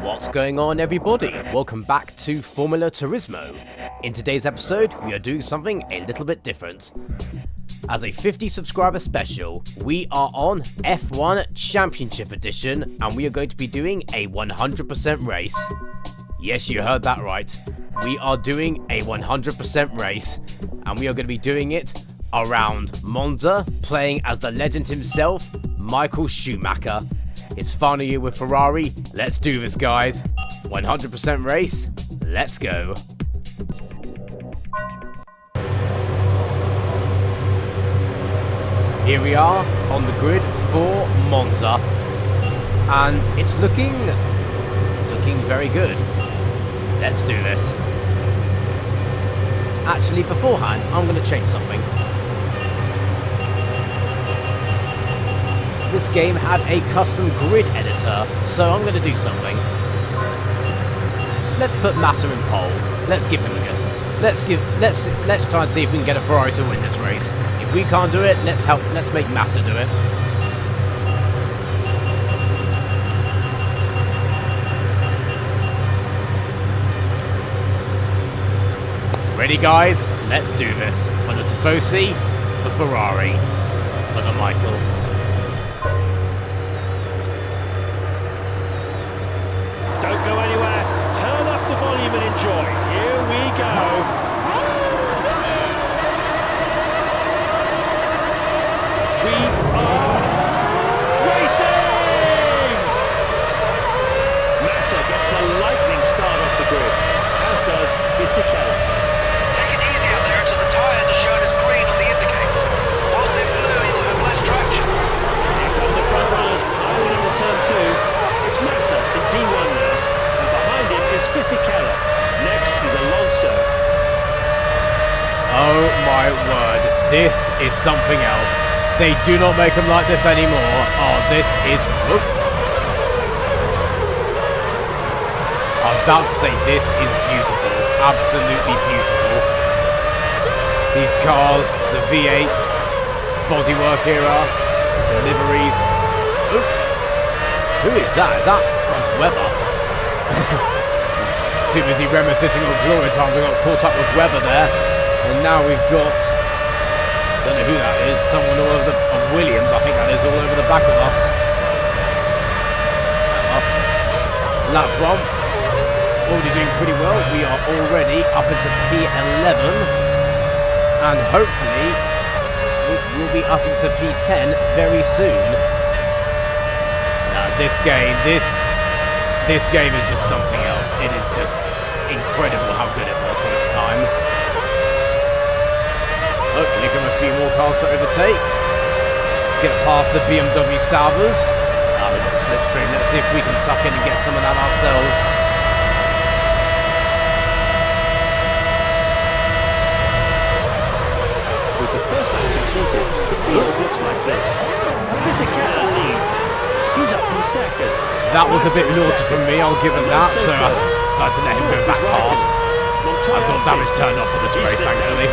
What's going on, everybody? Welcome back to Formula Turismo. In today's episode, we are doing something a little bit different. As a 50 subscriber special, we are on F1 Championship Edition, and we are going to be doing a 100% race. Yes, you heard that right. We are doing a 100% race, and we are going to be doing it around Monza, playing as the legend himself, Michael Schumacher. It's final year with Ferrari. Let's do this, guys. 100% race. Let's go. Here we are on the grid for Monza, and it's looking very good. Let's do this. Actually, beforehand, I'm going to change something. This game had a custom grid editor, so I'm going to do something. Let's put Massa in pole. Let's give him a go. Let's try and see if we can get a Ferrari to win this race. If we can't do it, let's make Massa do it. Ready, guys? Let's do this. For the Tifosi, for Ferrari, for the Michael. Don't go anywhere. Turn up the volume and enjoy. Here we go. We are racing! Massa gets a lightning start off the grid, as does Fisichella. Take it easy out there until the tyres are shown as green on the indicator. Whilst they're blue, you'll have less traction. Here come the front runners piling into turn 2. It's Massa in P1 now, and behind him is Fisichella. Next is Alonso. Oh my word, this is something else. They do not make them like this anymore. Oh, this is... Whoop. I was about to say, this is beautiful. Absolutely beautiful. These cars, the V8s, bodywork era, deliveries. Oop. Who is that? That's Webber. Too busy reminiscing on glory times. We got caught up with Webber there. And now we've got... don't know who that is. Someone all over of Williams, I think that is, all over the back of us. Lap 1. Already doing pretty well. We are already up into P11. And hopefully we'll be up into P10 very soon. Now this game is just something else. It is just incredible how good it was for its time. Oh, here come a few more cars to overtake. Let's get past the BMW Salvers. We've got slipstream. Let's see if we can suck in and get some of that ourselves. With the first lap completed, the field looks like this. Fisichella leads. He's up in second. That was a bit naughty from me, I'll give him that. So I decided to let him go back past. I've got damage turned off for this race, thankfully.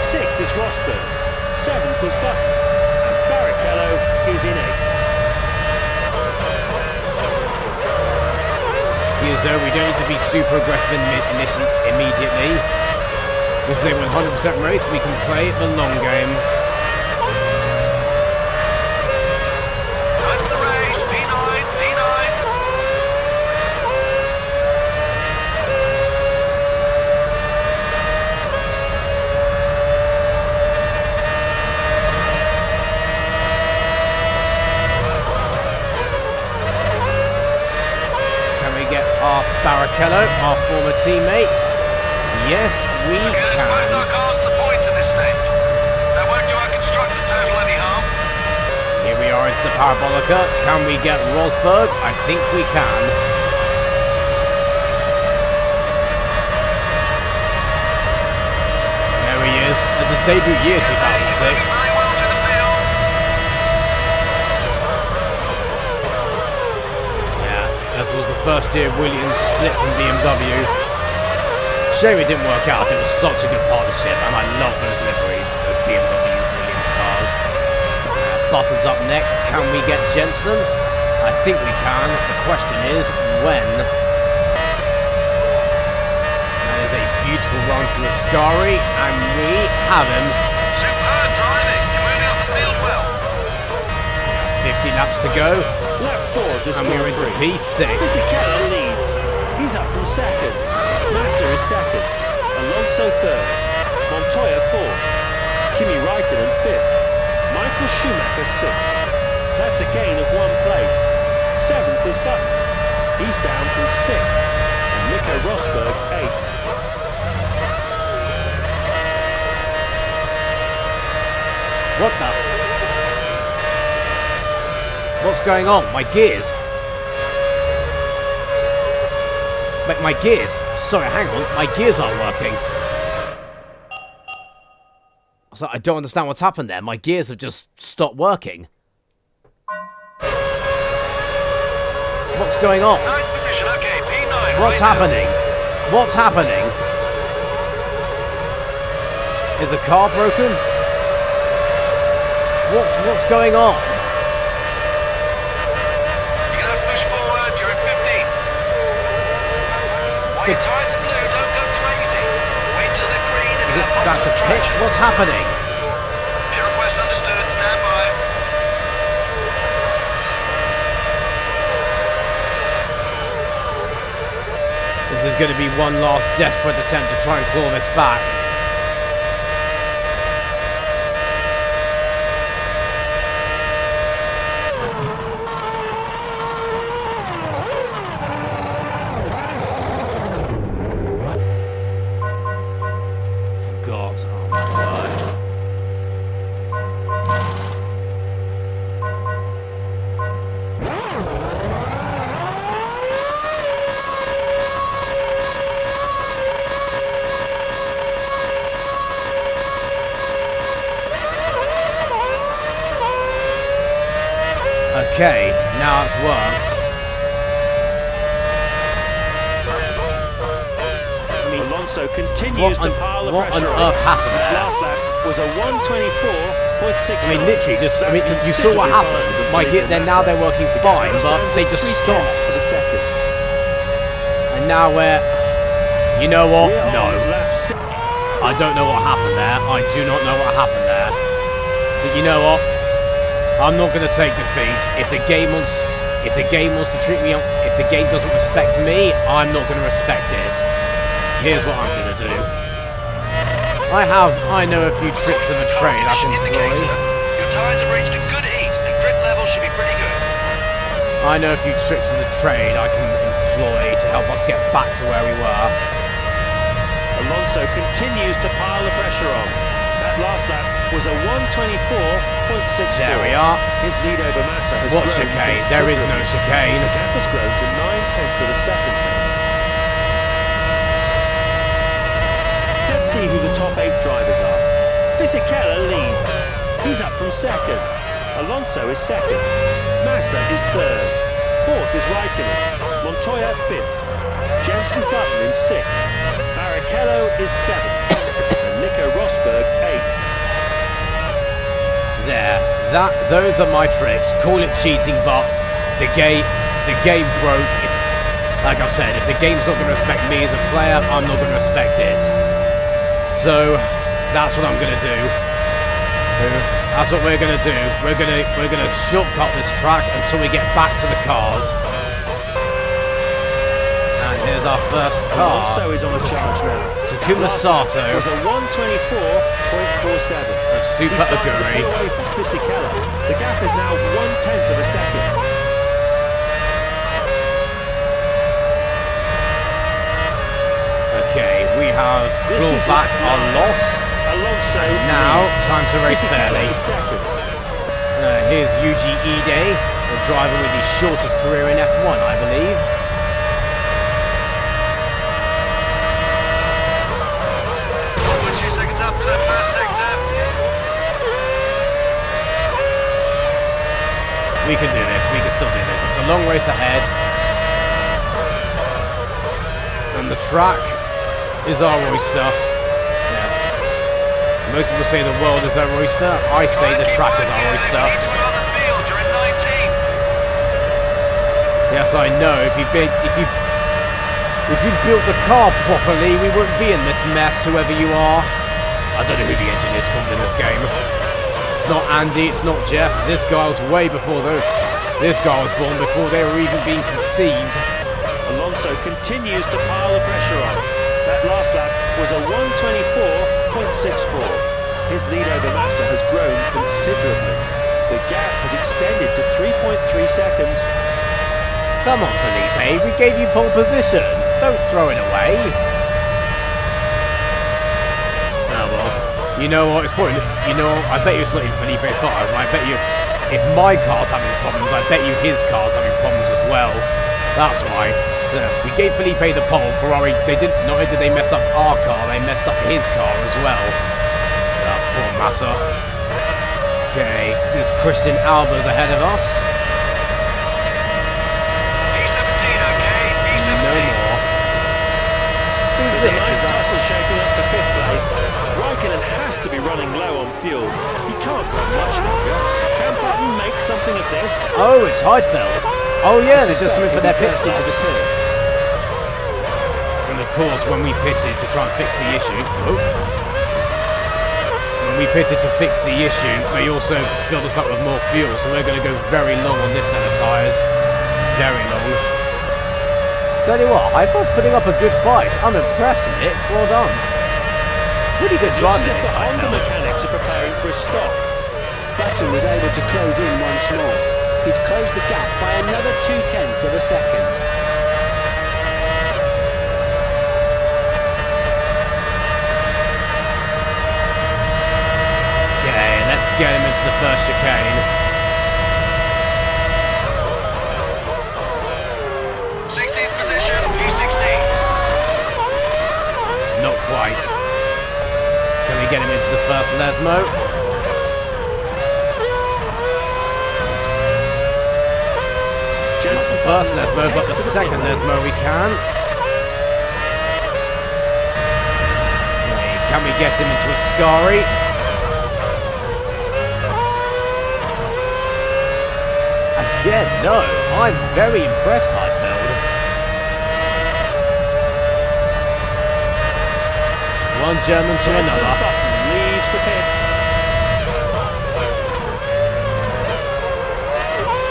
Sixth is Rosberg, 7th is Button, and Barrichello is in 8th. As though we don't need to be super aggressive immediately. This is a 100% race, we can play the long game. Open the race, P9, P9. Past Barrichello, our former teammate. Yes, we Both can. our cars at the points at this stage. That won't do our constructors total any harm. Here we are into the Parabolica. Can we get Rosberg? I think we can. There he is. That's his debut year, 2006. Very well to the field. This was the first year Williams split from BMW. Shame it didn't work out. It was such a good partnership, and I love those liveries, those BMW Williams cars. Button's up next. Can we get Jensen? I think we can. The question is when. That is a beautiful run from Ascari, and we have him. Superb driving. You're moving up the field well. 50 laps to go, Lap 4 of this and we're Grand into Prix. P6. Fisichella leads. He's up from second. Massa is second. Alonso third. Montoya fourth. Kimi Räikkönen fifth. Michael Schumacher sixth. That's a gain of 1 place. Seventh is Button. He's down from sixth. And Nico Rosberg eighth. What the? What's going on? My gears. My gears. Sorry, hang on. My gears aren't working. So I don't understand what's happened there. My gears have just stopped working. What's going on? Ninth position, okay, P9. What's right happening? What's happening? Is the car broken? What's going on? You're gonna push forward, you're at 15. While your tyres are blue, don't go crazy. Wait till they're green and Is you it have back lots to of pitch? traction. What's happening? Your request understood, stand by. This is going to be one last desperate attempt to try and claw this back. For God's oh my word. Okay, now it's worked. Alonso continues to pile the what on pressure earth happened That there? last lap was a 1:24.6. I mean, literally, just I mean, you saw what happened. My gear, then now they're working fine, but they just stopped. For the second. And now we're, you know what? We're No, on lap 6. I don't know what happened there. I do not know what happened there. But you know what? I'm not going to take defeat. If the game wants to treat me, if the game doesn't respect me, I'm not going to respect it. Here's what I'm going to do. I know a few tricks of the trade I can Indicator. employ. Your tyres have reached a good heat and grip level should be pretty good. I know a few tricks of the trade I can employ to help us get back to where we were. Alonso continues to pile the pressure on. That last lap was a 1:24.6. There we are. His lead over Massa has What grown chicane? There is no considerably. chicane. The gap has grown to 9/10 of a second. Let's see who the top 8 drivers are. Fisichella leads. He's up from second. Alonso is second. Massa is third. Fourth is Räikkönen. Montoya fifth. Jensen Button in sixth. Barrichello is seventh. And Nico Rosberg eighth. There. Those are my tricks. Call it cheating, but the game broke. Like I've said, if the game's not going to respect me as a player, I'm not going to respect it. So that's what I'm going to do. That's what we're going to do. We're going to shortcut this track until we get back to the cars. And here's our first car. Alonso is on the charge now. Takuma Sato. Was a 1:24.47. A Super He's starting to Aguri. pull away from Fisichella. The gap is now 1/10 of a second. Okay, we have This clawed is back lap our nine. loss. Alonso Now, leads. time to race Fisichella fairly. is second. Here's Yuji Ide, the driver with the shortest career in F1, I believe. We're 2 seconds up for that first sector. We can do this, we can still do this. It's a long race ahead. And the track is our oyster. Yeah. Most people say the world is their oyster. I say the track is our oyster. You need to be on the field. You're in 19. Yes, I know. If you'd built the car properly, we wouldn't be in this mess, whoever you are. I don't know who the engineer's called in this game. It's not Andy, it's not Jeff. This guy was way before this guy was born, before they were even being conceived. Alonso continues to pile the pressure on. That last lap was a 1:24.64. His lead over Massa has grown considerably. The gap has extended to 3.3 seconds. Come on, Felipe, we gave you pole position. Don't throw it away. Oh well. You know what? It's probably, I bet you it's not even Felipe's fault. I bet you, if my car's having problems, I bet you his car's having problems as well. That's why. We gave Felipe the pole. Ferrari, not only did they mess up our car, they messed up his car as well. Poor Massa. Okay, there's Christian Albers ahead of us. P17, okay? P17. No more. Who's There's a this? nice tussle shaping up for 5th place. Raikkonen has to be running low on fuel. He can't run much longer. Can Button make something of this? Oh, it's Heidfeld. Oh yeah, they're just coming for their pit stops. And of course, when we pitted to try and fix the issue, when we pitted to fix the issue, they also filled us up with more fuel, so we're going to go very long on this set of tyres. Very long. Tell you what, Heidfeld's putting up a good fight. I'm impressed, Nick. Well done. Pretty good driving, Looks as if the Honda Heidfeld. mechanics are preparing for a stop. Button was able to close in once more. He's closed the gap by another 0.2 of a second. Okay, let's get him into the first chicane. 16th position, P16. Not quite. Can we get him into the first Lesmo? Not the first Lesmo, but the second Lesmo we can. Okay, can we get him into a Scari? Again, no. I'm very impressed, Heidfeld. One German to Jenson another. Button leaves the pits.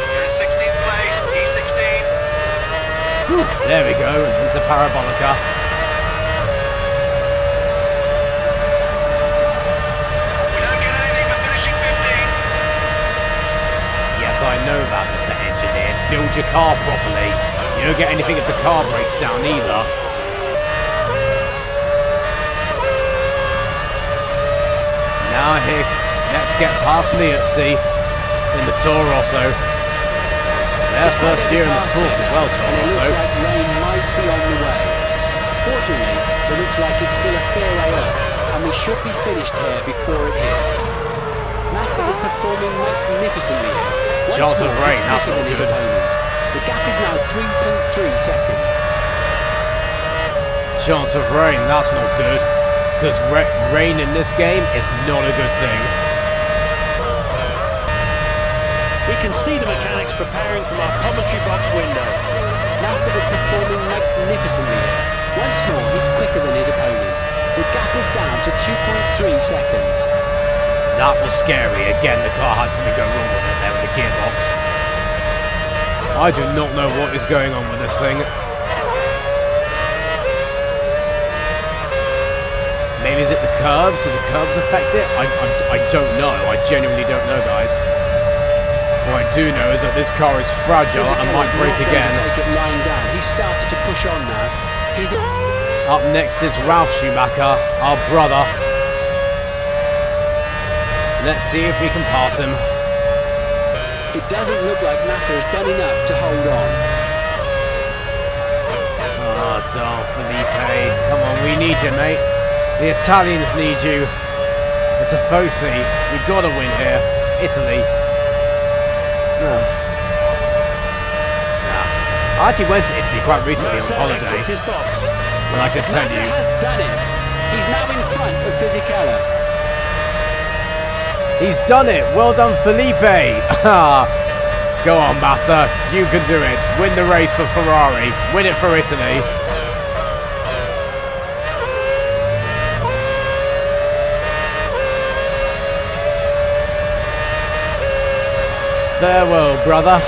You're in 16th place, P16. Whew, there we go, and into Parabolica. We don't get anything for finishing 15th. Yes, I know that, Mr. Engineer. Build your car properly. You don't get anything if the car breaks down either. Now here, let's get past Lietzi in the Toro Rosso. Their first year in the sport as well, Toro And it looks Rosso. like rain might be on the way. Fortunately, it looks like it's still a fair way off, and we should be finished here before it hits. Massa is performing magnificently here. Chance of rain, that's quicker not than his good. opponent. The gap is now 3.3 seconds. Chance of rain, that's not good. Because rain in this game is not a good thing. We can see the mechanics preparing from our commentary box window. Massa is performing magnificently here. Once more, he's quicker than his opponent. The gap is down to 2.3 seconds. That was scary. Again, the car had something go wrong with it there with the gearbox. I do not know what is going on with this thing. Maybe is it the curbs? Do the curbs affect it? I don't know. I genuinely don't know, guys. What I do know is that this car is fragile and might break again. Take it lying down. He's started to push on now. He's Up next is Ralf Schumacher, our brother. Let's see if we can pass him. It doesn't look like Massa has done enough to hold on. Oh, darn Felipe. Come on, we need you, mate. The Italians need you. It's a Fosse. We've got to win here. It's Italy. No. Nah. I actually went to Italy quite recently on Massa holiday, exits his box. and I can tell Massa you, has done it. He's now in front of Fisichella. he's done it. Well done, Felipe. Go on, Massa. You can do it. Win the race for Ferrari. Win it for Italy. Farewell, brother.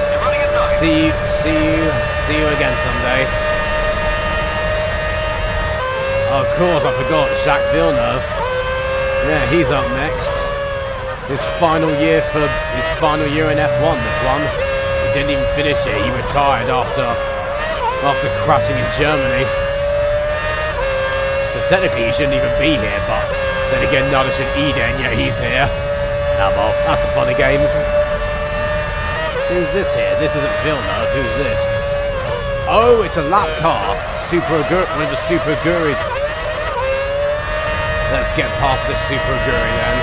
You're running at 9. See you again someday. Oh, of course, I forgot Jacques Villeneuve. Yeah, he's up next. His final year in F1. This one. He didn't even finish it. He retired after crashing in Germany. So technically, he shouldn't even be here. But then again, neither should Eden. Yeah, he's here. Ah, well, that's the fun of games. Who's this here? This isn't Villeneuve. Who's this? Oh, it's a lap car. One of the Super Gurid. Let's get past this Super Guri then.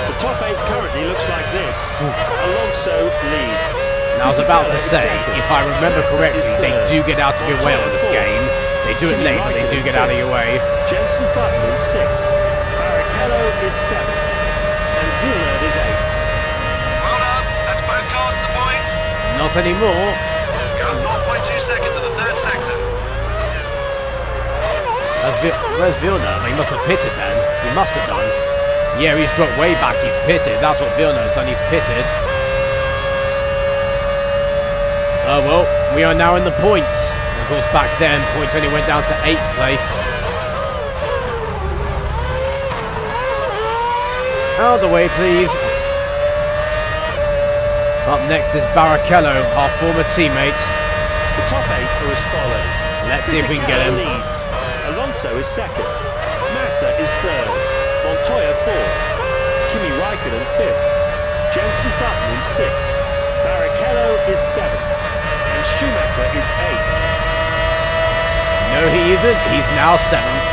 The top 8 currently looks like this. Alonso leads. Now I was about to say, if I remember correctly, they do get out of your way on this game. They do it late, but they do get out of your way. Jenson Button in 6th. Barrichello is 7th. And Villeneuve is 8th. Well done. That's both cars in the points. Not anymore. You're 0.2 seconds in the third sector. Where's Villeneuve? He must have pitted then. He must have done. Yeah, he's dropped way back. He's pitted. That's what Villeneuve's done. He's pitted. Oh well, we are now in the points. Of course, back then, points only went down to 8th place. Out of the way, please. Up next is Barrichello, our former teammate. The top 8 are as follows. Let's see if we can get him. Leads. Alonso is 2nd. Massa is 3rd. Montoya 4th. Kimi Raikkonen 5th. Jenson Button in 6th. Barrichello is 7th. And Schumacher is 8th. No, he isn't. He's now 7th.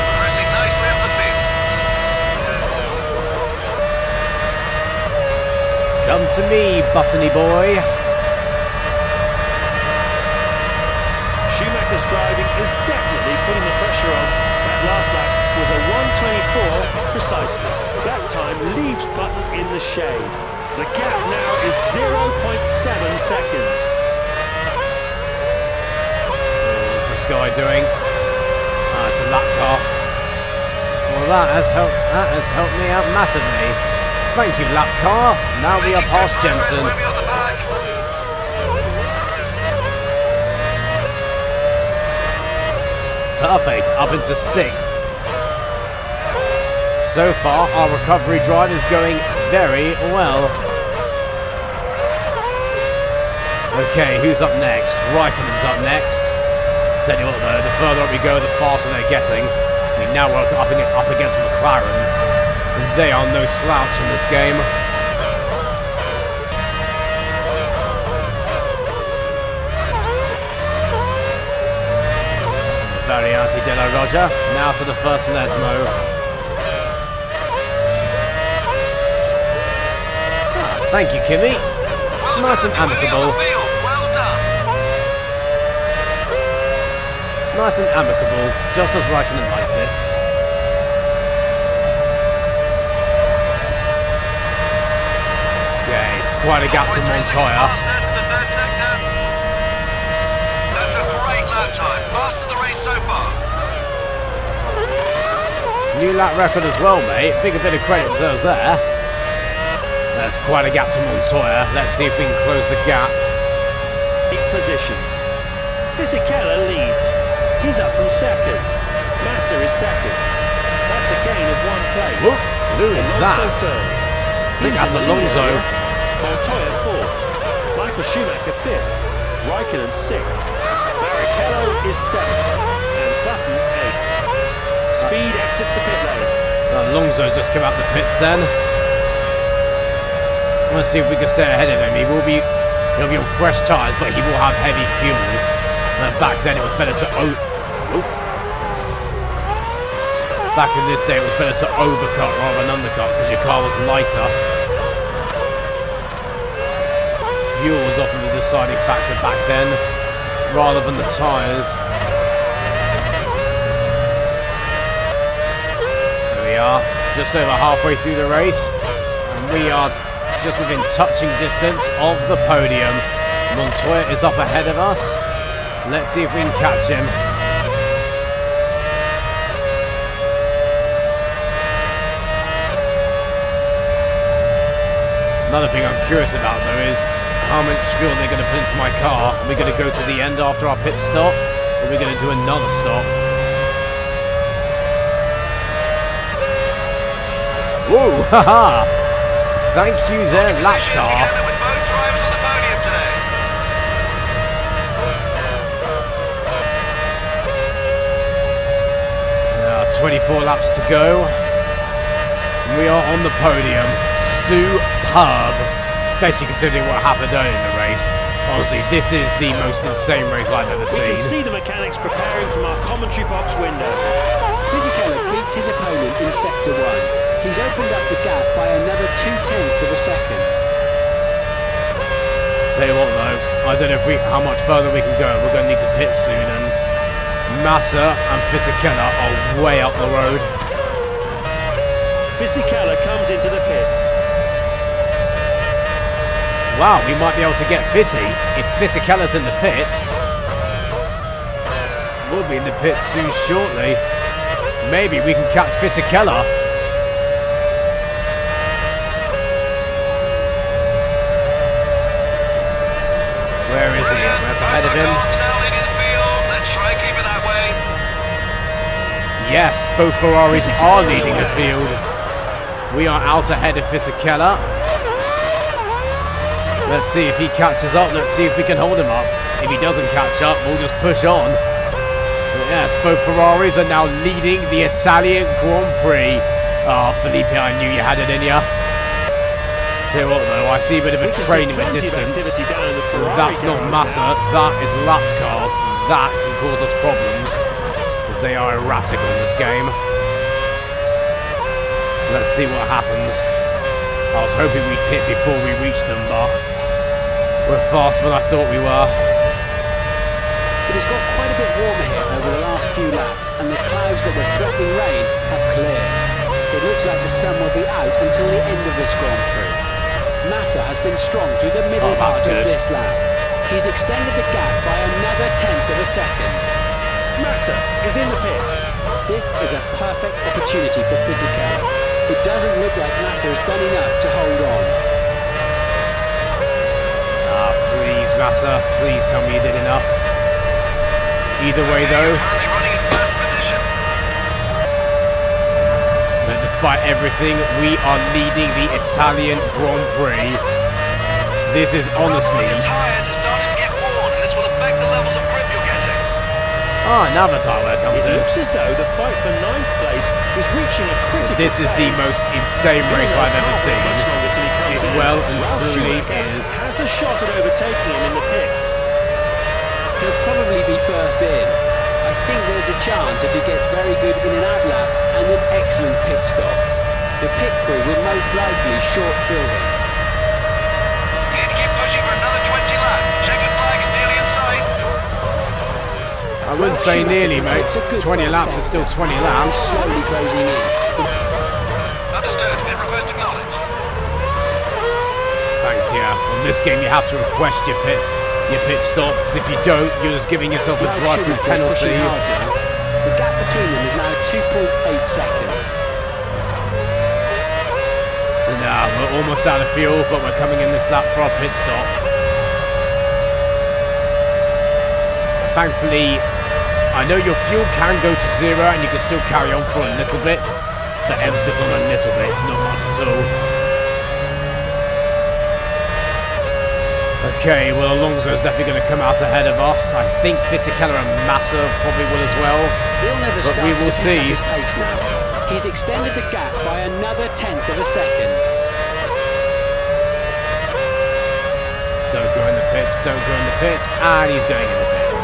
Progressing nicely up the field. Come to me, Buttony boy. Schumacher's driving is definitely putting the pressure on. That last lap was a 1:24 precisely. That time leaves Button in the shade. The gap now is 0.7 seconds. What's this guy doing? Ah, it's a lap car. Well, that has helped me out massively. Thank you, lap car. Now we are past Jensen. Moving on the back. Perfect, up into 6th. So far, our recovery drive is going very well. Okay, who's up next? Raikkonen's up next. Tell you what though, the further up we go, the faster they're getting. I mean, now we're up against McLarens. And they are no slouch in this game. Variante della Roger, now to the first Lesmo. Thank you, Kimi. Nice and amicable. Well done. Nice and amicable, just as Raikkonen likes it. Yeah, it's quite a gap to Montoya. That's a great lap time. Faster the race so far. New lap record as well, mate. Big a bit of credit deserves there. That's quite a gap to Montoya. Let's see if we can close the gap. 8 positions. Fisichella leads. He's up from 2nd. Massa is 2nd. That's a gain of 1 place. Who is that? Alonso 3rd. I think that's Alonso. Montoya 4th. Michael Schumacher 5th. Raikkonen 6th. Barrichello is 7th. And Button 8th. Speed exits the pit lane. Alonso's just come out the pits then. Let's see if we can stay ahead of him. He'll be on fresh tyres, but he will have heavy fuel. And back then it was better to back in this day it was better to overcut rather than undercut because your car was lighter. Fuel was often the deciding factor back then, rather than the tyres. There we are, just over halfway through the race, and we are just within touching distance of the podium. Montoya is up ahead of us. Let's see if we can catch him. Another thing I'm curious about though is how much fuel they're going to put into my car. Are we going to go to the end after our pit stop? Or are we going to do another stop? Whoa, haha! Thank you there, lap car. With both drivers on the podium today. 24 laps to go. We are on the podium. Superb. Especially considering what happened earlier in the race. Honestly, this is the most insane race I've ever We can seen. see the mechanics preparing from our commentary box window. Fisichella beats his opponent in sector 1. He's opened up the gap by another 0.2 of a second. Tell you what though, I don't know if how much further we can go. We're going to need to pit soon, and Massa and Fisichella are way up the road. Fisichella comes into the pits. Wow, we might be able to get Fisi if Fisichella's in the pits. We'll be in the pits soon shortly. Maybe we can catch Fisichella. Where is he? That's ahead of him. Let's try and keep it that way. Yes, both Ferraris are leading the field. We are out ahead of Fisichella. Let's see if he catches up. Let's see if we can hold him up. If he doesn't catch up, we'll just push on. But yes, both Ferraris are now leading the Italian Grand Prix. Oh, Felipe, I knew you had it in ya. Tell you what though, I see a bit of a train in the distance. That's not Massa, that is lap cars. That can cause us problems, because they are erratic on this game. Let's see what happens. I was hoping we'd pit before we reached them, but we're faster than I thought we were. It has got quite a bit warmer here over the last few laps, and the clouds that were threatening rain have cleared. It looks like the sun will be out until the end of this Grand Prix. Massa has been strong through the middle part of this lap. He's extended the gap by another 1/10 of a second. Massa is in the pits. This is a perfect opportunity for Fisichella. It doesn't look like Massa has done enough to hold on. Ah, please, Massa, please tell me you did enough. Either way, though, Currently running in first position. but despite everything, we are leading the Italian Grand Prix. This is honestly... Your tyres are starting to get worn, and this will affect the levels of grip you're getting. Ah, now the tyre comes It in. looks as though the fight for 9th place is reaching a critical This is the phase. most insane race I've ever Much seen. longer till he comes It in. well and Ralph truly Schumacher is. has a shot at overtaking him in the pits. He'll probably be first in. I think there's a chance if he gets very good in and out laps and an excellent pit stop. The pit crew will most likely short-fill him. You need to keep pushing for another 20 laps. Checkered flag is nearly in sight. I wouldn't say nearly, mate. 20 laps is still 20 laps. Slowly closing in. Understood. Pit request acknowledged. Thanks, yeah. On this game, you have to request your pit stop, because if you don't, you're just giving yourself a drive-through penalty. Pushing hard now. The gap between them is now 2.8 seconds. So now we're almost out of fuel, but we're coming in this lap for our pit stop. Thankfully, I know your fuel can go to 0 and you can still carry on for a little bit. The emphasis on a little bit, it's not much at all. Okay, well Alonso's definitely going to come out ahead of us. I think Fisichella and Massa probably will as well. Villeneuve But we started will to pick see. up his pace now. He's extended the gap by another 1/10 of a second. Don't go in the pits, don't go in the pits, and he's going in the pits.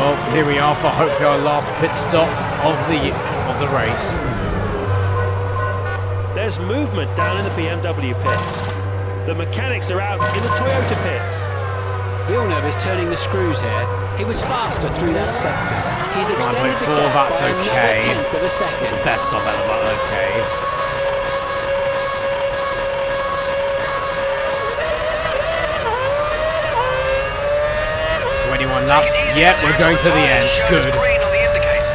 Well, here we are for hopefully our last pit stop of the race. There's movement down in the BMW pits. The mechanics are out in the Toyota pits. Villeneuve is turning the screws here. He was faster through that sector. He's extended the 1.4, gap that's by okay. another 1/10 of a second. Best stop ever, but okay. laps. Take it easy Yep, out we're there going to until the tyres end. are shown as Good. green on the indicator.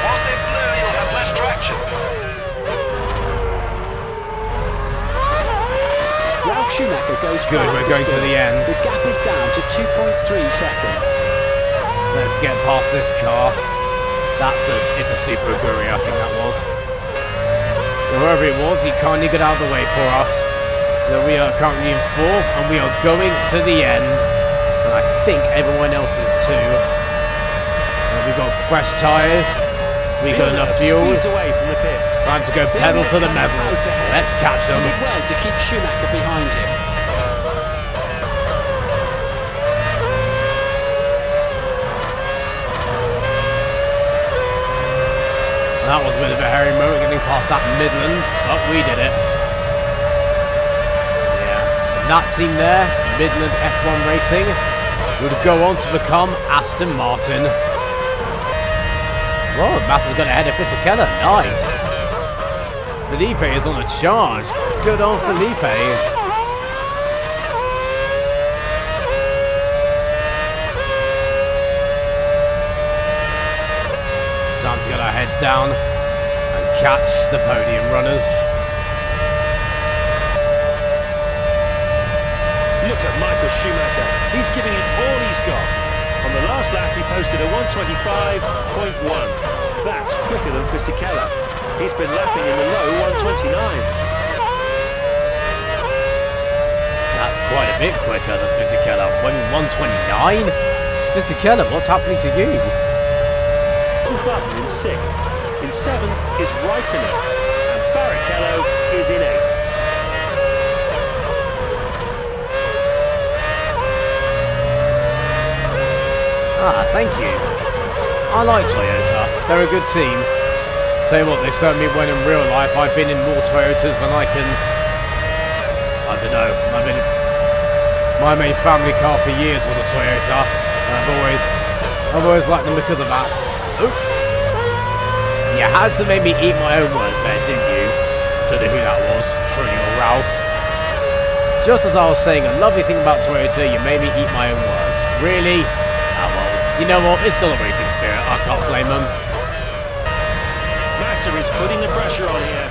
Whilst they're blue, you'll have less traction. Ralph Schumacher goes Good, faster we're going to still. the end. The gap is down to 2.3 seconds. Let's get past this car. It's a Super Aguri, I think that was. Whoever it was, he kindly got out of the way for us. So we are currently in 4th, and we are going to the end. And I think everyone else is too. We've got fresh tyres. We've got enough fuel. Speeds away from the pits. Time to go pedal to the metal. Let's catch them. He did well to keep Schumacher behind him. That was a bit of a hairy moment getting past that Midland, but we did it. Yeah, and that team there, Midland F1 Racing, would go on to become Aston Martin. Well, Massa's got ahead of Fisichella, nice. Felipe is on a charge. Good on Felipe. Time to get our heads down and catch the podium runners. Look at Michael Schumacher. He's giving it all he's got. On the last lap, he posted a 125.1. That's quicker than Fisichella. He's been lapping in the low 129s. That's quite a bit quicker than Fisichella. 129? Fisichella, what's happening to you? Button in 6th. In 7th is Raikkonen. And Barrichello is in 8th. Thank you. I like Toyota. They're a good team. Tell you what, they certainly win in real life. I've been in more Toyotas than I can... I don't know. My main family car for years was a Toyota. And I've always liked them because of that. Oop. You had to make me eat my own words there, didn't you? Don't know who that was. Trudy or Ralph. Just as I was saying a lovely thing about Toyota, you made me eat my own words. Really? Ah well, you know what? It's still a racing spirit. I can't blame them. Massa is putting the pressure on here.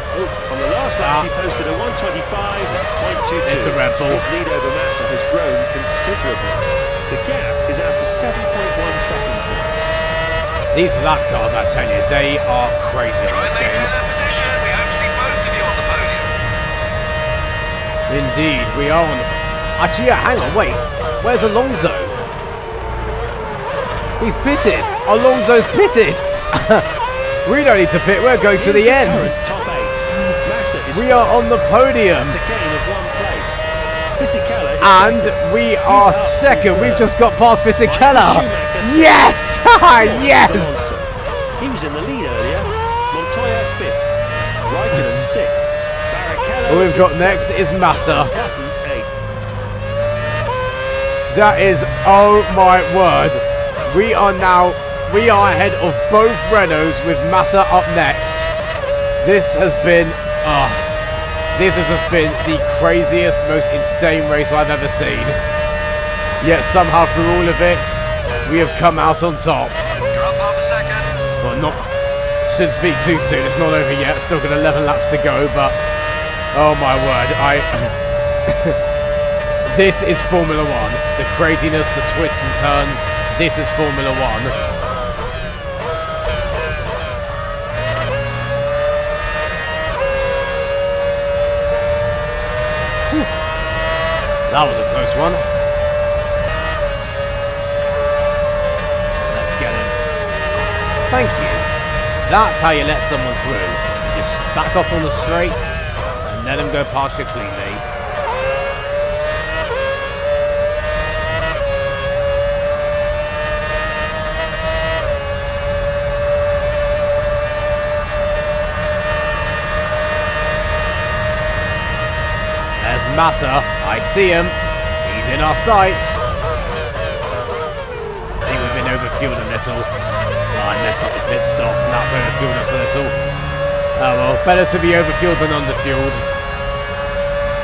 On the last lap, he posted a 125.22. It's a Red Bull. His lead over Massa has grown considerably. The gap is out to 7.1 seconds now. These lap cars, I tell you, they are crazy in Try this and maintain game. that position. We hope to see both of you on the podium. Indeed, we are on the... Actually, yeah, hang on, wait. Where's Alonso? He's pitted. Alonso's pitted. We don't need to pit. We're going to the end. Top 8. Massa is We are on the podium. That's a gain of 1 place. Fisichella is And second. we are He's up second. in We've third. just got past Fisichella. Schumacher Yes! Yes! Alonso. He was in the lead earlier. Montoya 5th. Raikkonen 6th. Barrichello All we've got is next 7th. is Massa. Button 8th. That is, oh my word. We are ahead of both Renaults with Massa up next. This has just been the craziest, most insane race I've ever seen. Yet somehow through all of it, we have come out on top. You're up half a second. Well, shouldn't speak too soon, it's not over yet, still got 11 laps to go, but oh my word, this is Formula 1. The craziness, the twists and turns, this is Formula 1. That was a close one. Let's get in. Thank you. That's how you let someone through. You just back off on the straight and let them go past you cleanly. There's Massa. I see him. He's in our sights. I think we've been overfueled a little. Oh, I messed up the pit stop, and that's overfueled us a little. Oh well, better to be overfueled than underfueled.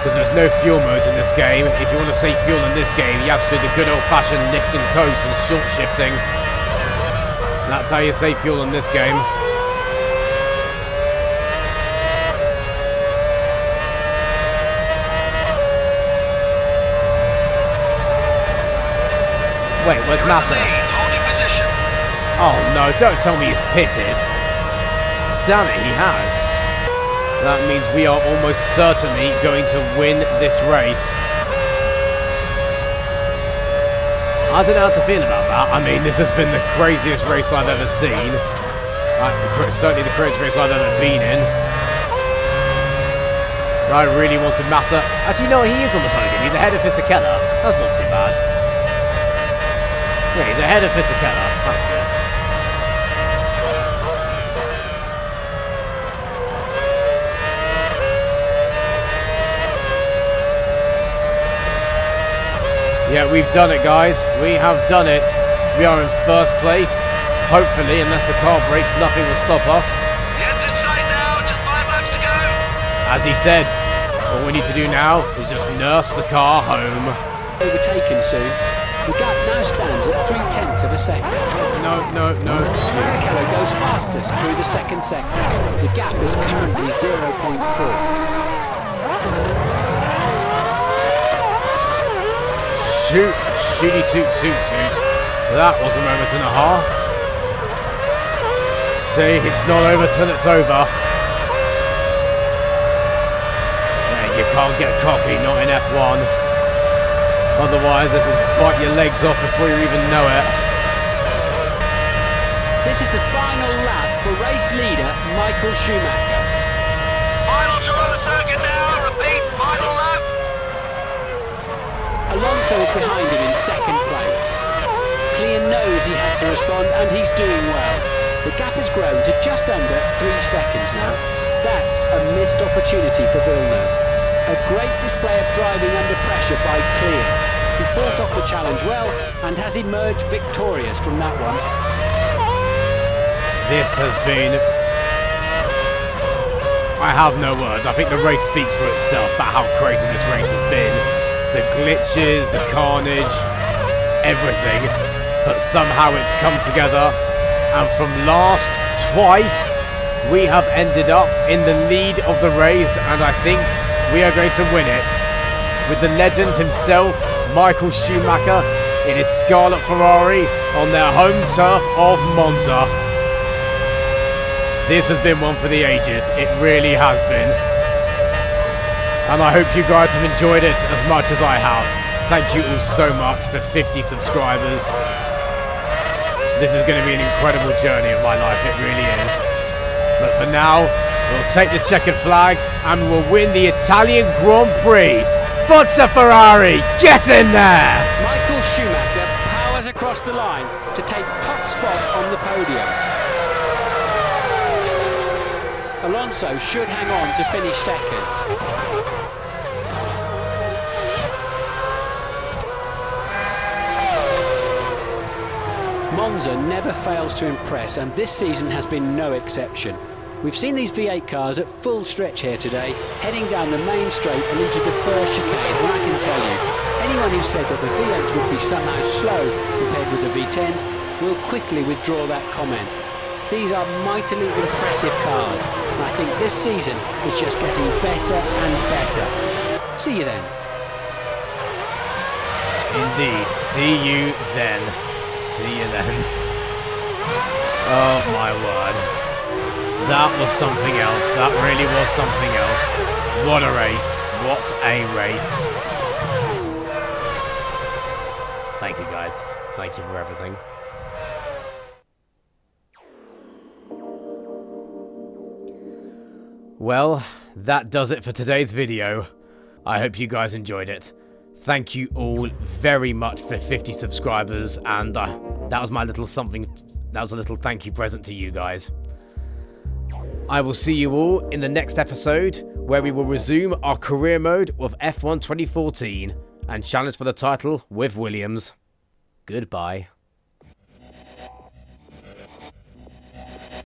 because there's no fuel modes in this game. If you want to save fuel in this game, you have to do the good old-fashioned lift and coast and short shifting. That's how you save fuel in this game. Wait, where's Massa? Oh no, don't tell me he's pitted. Damn it, he has. That means we are almost certainly going to win this race. I don't know how to feel about that. I mean, this has been the craziest race I've ever seen. Certainly the craziest race I've ever been in. I really wanted Massa. Actually, no, he is on the podium. He's ahead of Fisichella. That's not too bad. Yeah, he's ahead of Fisichella. That's good. Yeah, we've done it, guys. We have done it. We are in first place. Hopefully, unless the car breaks, nothing will stop us. The end's in sight now, just 5 laps to go. As he said, all we need to do now is just nurse the car home. Overtaken soon. The gap now stands at 0.3 of a second. No. Keller goes fastest through the second sector. The gap is currently 0.4. Shooty toot. That was a moment and a half. See, it's not over till it's over. Yeah, you can't get cocky, not in F1. Otherwise, it'll bite your legs off before you even know it. This is the final lap for race leader Michael Schumacher. Final tour of the circuit now, repeat, final lap. Alonso is behind him in second place. Clean knows he has to respond and he's doing well. The gap has grown to just under 3 seconds now. That's a missed opportunity for Villeneuve. A great display of driving under pressure by Clean. He fought off the challenge well and has emerged victorious from that one. This has been... I have no words. I think the race speaks for itself about how crazy this race has been. The glitches, the carnage, everything. But somehow it's come together. And from last twice, we have ended up in the lead of the race. And I think we are going to win it. With the legend himself, Michael Schumacher, in his Scarlet Ferrari on their home turf of Monza. This has been one for the ages. It really has been. And I hope you guys have enjoyed it as much as I have. Thank you all so much for 50 subscribers. This is going to be an incredible journey of my life. It really is. But for now, we'll take the checkered flag and we'll win the Italian Grand Prix. Forza Ferrari, get in there! Michael Schumacher powers across the line to take top spot on the podium. Alonso should hang on to finish second. Monza never fails to impress, and this season has been no exception. We've seen these V8 cars at full stretch here today, heading down the main straight and into the first chicane, and I can tell you, anyone who said that the V8s would be somehow slow compared with the V10s will quickly withdraw that comment. These are mightily impressive cars, and I think this season is just getting better and better. See you then. Indeed, see you then. See you then. Oh my word. That was something else. That really was something else. What a race. What a race. Thank you guys. Thank you for everything. Well, that does it for today's video. I hope you guys enjoyed it. Thank you all very much for 50 subscribers, and that was my little something. That was a little thank you present to you guys. I will see you all in the next episode, where we will resume our career mode of F1 2014 and challenge for the title with Williams. Goodbye.